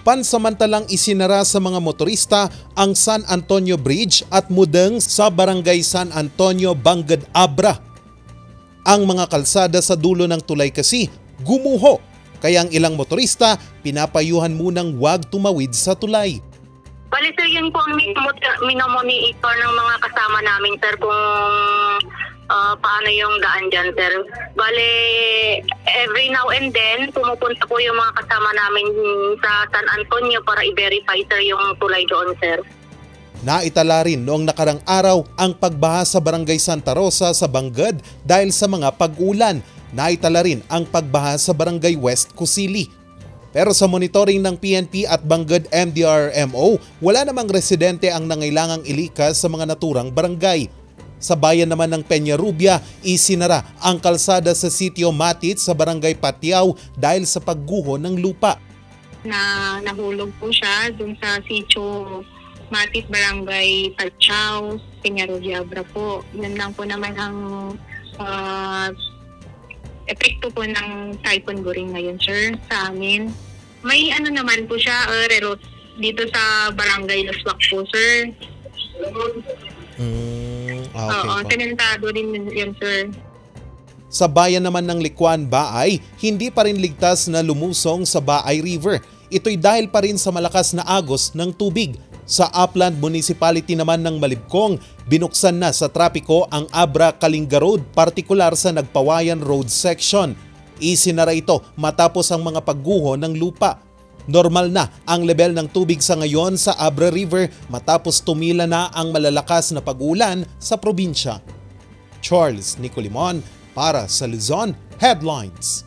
Pansamantalang isinara sa mga motorista ang San Antonio Bridge at mudeng sa Barangay San Antonio, Bangged, Abra. Ang mga kalsada sa dulo ng tulay kasi gumuho, kaya ang ilang motorista pinapayuhan munang huwag tumawid sa tulay. Bali sir, yun po ang minomonitor ng mga kasama namin sir kung paano yung daan dyan sir. Bali every now and then pumupunta po yung mga kasama namin sa San Antonio para i-verify sir yung tulay doon sir. Naitala rin noong nakarang araw ang pagbaha sa Barangay Santa Rosa sa Bangged dahil sa mga pag-ulan. Naitala rin ang pagbaha sa Barangay West Kusili. Pero sa monitoring ng PNP at Bangged MDRMO, wala namang residente ang nangailangang ilikas sa mga naturang barangay. Sa bayan naman ng Peñarubia, isinara ang kalsada sa Sitio Matit sa Barangay Patiao dahil sa pagguho ng lupa. Nahulog po siya dun sa Sitio Matit, Barangay Patiao, Peñarubia, Abra po. Yan lang po naman ang epekto po ng Typhoon Goring ngayon, sir, sa amin. May naman po siya, dito sa Barangay Laswak po, sir. Okay Oo, tenentado din yun, sir. Sa bayan naman ng Likuan, Baay, hindi pa rin ligtas na lumusong sa Baay River. Ito'y dahil pa rin sa malakas na agos ng tubig. Sa Upland Municipality naman ng Malibcong, binuksan na sa trapiko ang Abra-Kalinga Road, partikular sa Nagpawayan Road section. Isinara ito matapos ang mga pagguho ng lupa. Normal na ang level ng tubig sa ngayon sa Abra River matapos tumila na ang malalakas na pag-ulan sa probinsya. Charles Nicolimon para sa Luzon Headlines.